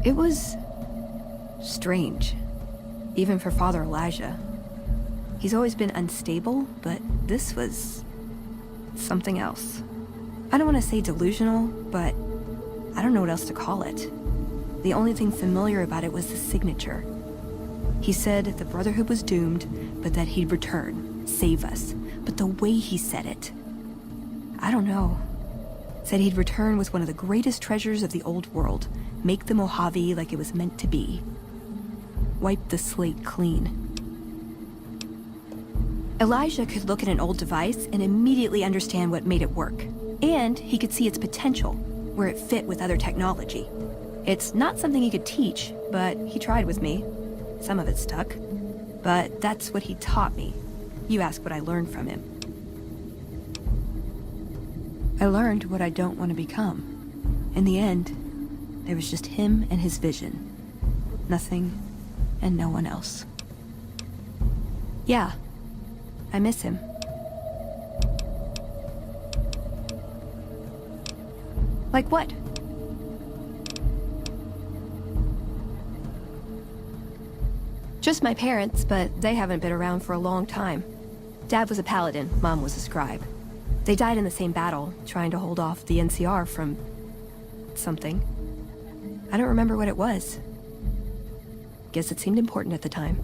It was strange, even for Father Elijah. He's always been unstable, but this was something else. I don't want to say delusional, but I don't know what else to call it. The only thing familiar about it was the signature. He said the Brotherhood was doomed, but that he'd return, save us. But the way he said it, I don't know. Said he'd return with one of the greatest treasures of the old world, make the Mojave like it was meant to be. Wipe the slate clean. Elijah could look at an old device and immediately understand what made it work. And he could see its potential, where it fit with other technology. It's not something he could teach, but he tried with me. Some of it stuck. But that's what he taught me. You ask what I learned from him. I learned what I don't want to become. In the end, there was just him and his vision. Nothing and no one else. Yeah, I miss him. Like what? Just my parents, but they haven't been around for a long time. Dad was a paladin, Mom was a scribe. They died in the same battle, trying to hold off the NCR from... something. I don't remember what it was. Guess it seemed important at the time.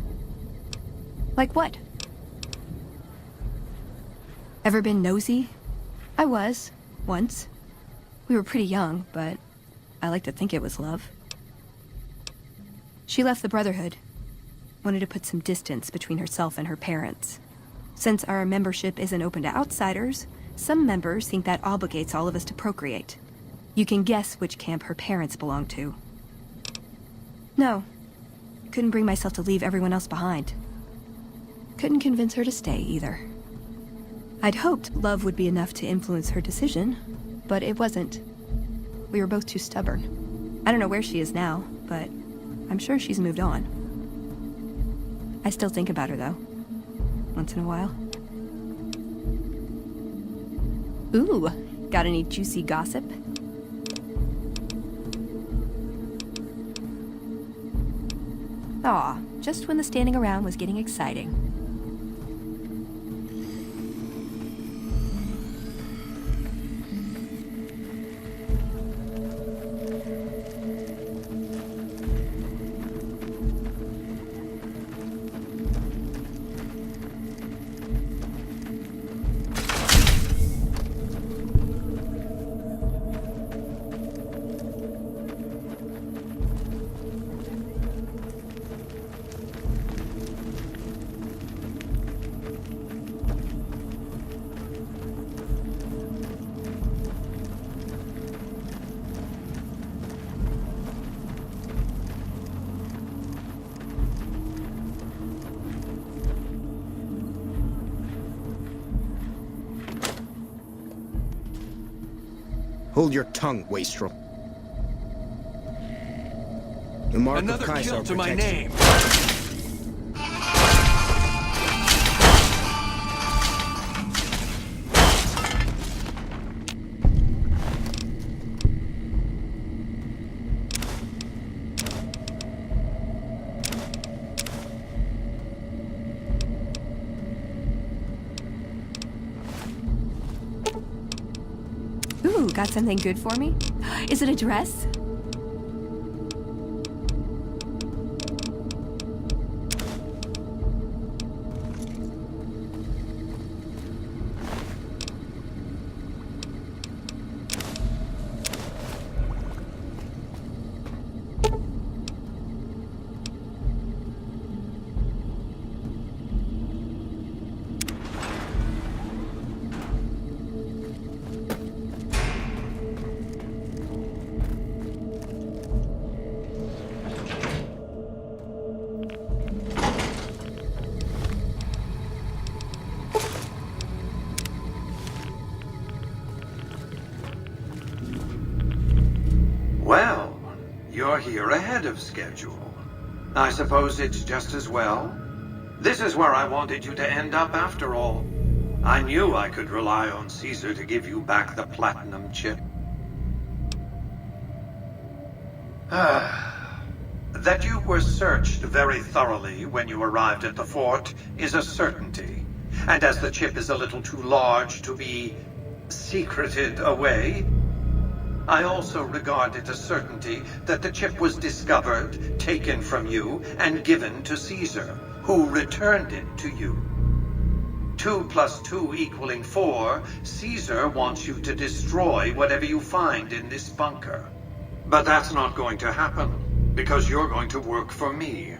Like what? Ever been nosy? I was, once. We were pretty young, but I like to think it was love. She left the Brotherhood. Wanted to put some distance between herself and her parents. Since our membership isn't open to outsiders, some members think that obligates all of us to procreate. You can guess which camp her parents belong to. No. Couldn't bring myself to leave everyone else behind. Couldn't convince her to stay, either. I'd hoped love would be enough to influence her decision, but it wasn't. We were both too stubborn. I don't know where she is now, but I'm sure she's moved on. I still think about her, though. Once in a while. Ooh, got any juicy gossip? Aw, just when the standing around was getting exciting. Hold your tongue, wastrel. The mark Another of Kaiser kill to my protects you. name. Ooh, got something good for me? Is it a dress? Well, you're here ahead of schedule. I suppose it's just as well. This is where I wanted you to end up after all. I knew I could rely on Caesar to give you back the platinum chip. That you were searched very thoroughly when you arrived at the fort is a certainty. And as the chip is a little too large to be secreted away, I also regard it a certainty that the chip was discovered, taken from you, and given to Caesar, who returned it to you. 2 + 2 equaling 4, Caesar wants you to destroy whatever you find in this bunker. But that's not going to happen, because you're going to work for me.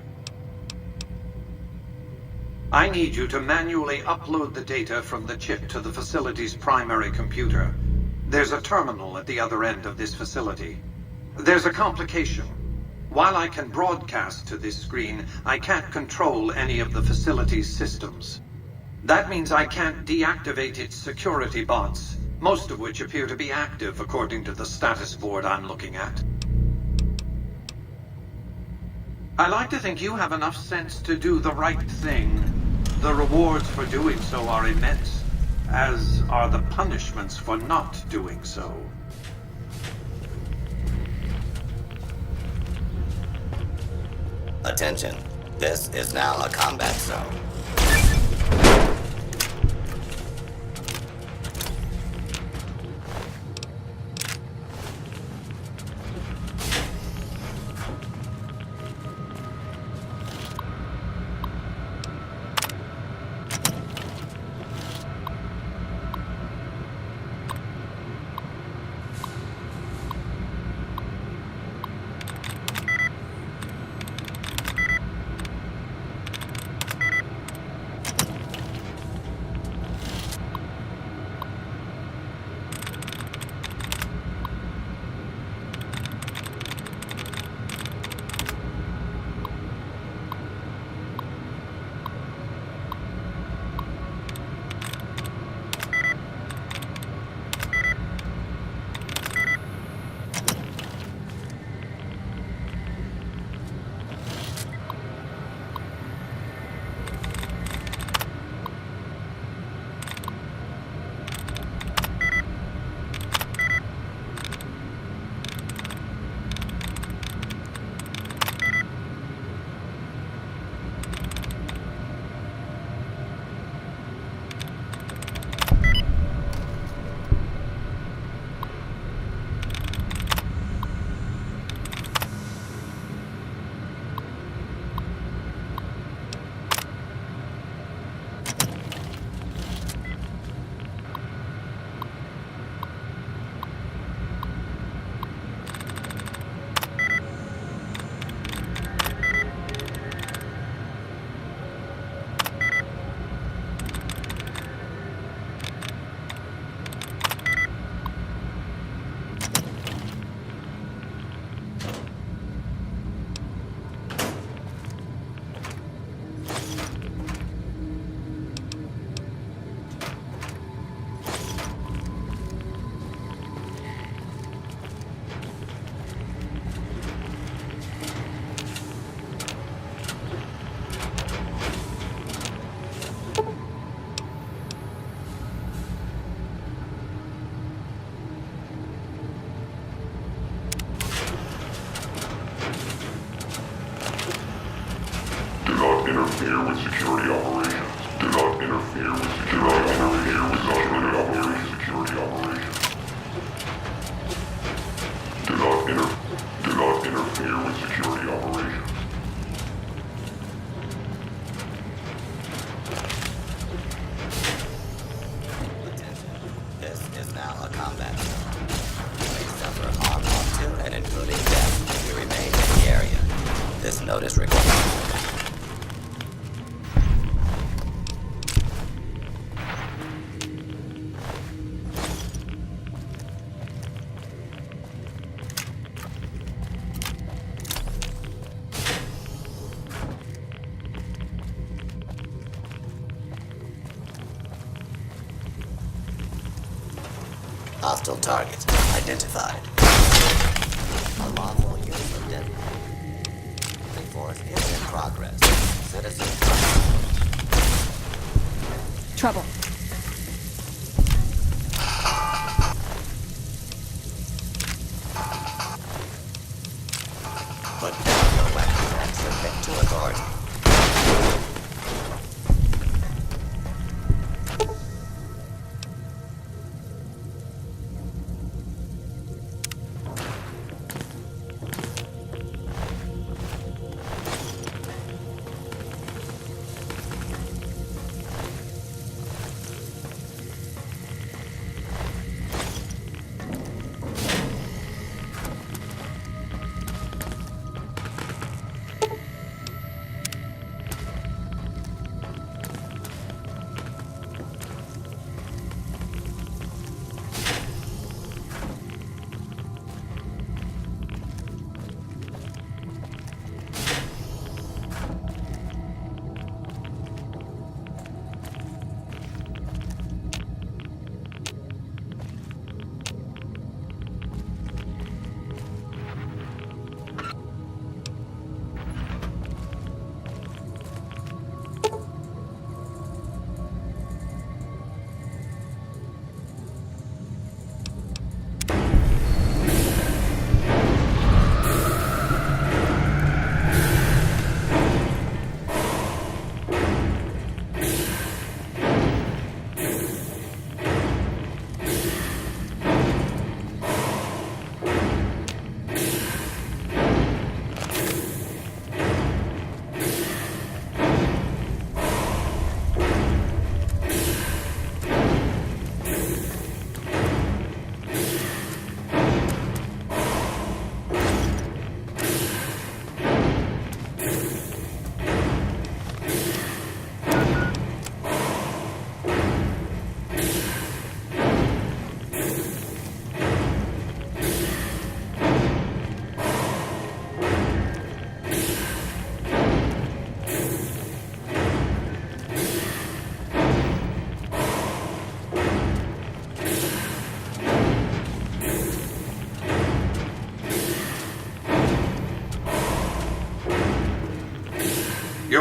I need you to manually upload the data from the chip to the facility's primary computer. There's a terminal at the other end of this facility. There's a complication. While I can broadcast to this screen, I can't control any of the facility's systems. That means I can't deactivate its security bots, most of which appear to be active according to the status board I'm looking at. I like to think you have enough sense to do the right thing. The rewards for doing so are immense, as are the punishments for not doing so. Attention. This is now a combat zone. interfere with security operations. Do not interfere with security operations. Security operations. Do not interfere with security operations. This is now a combat zone. You may suffer harm up to and including death if you remain in the area. This notice required. Hostile targets identified. Unlawful use of deadly. Force is in progress. Citizen. Trouble. Put down your weapon.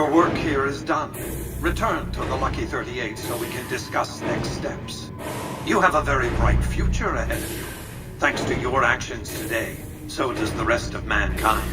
Your work here is done. Return to the Lucky 38 so we can discuss next steps. You have a very bright future ahead of you. Thanks to your actions today, so does the rest of mankind.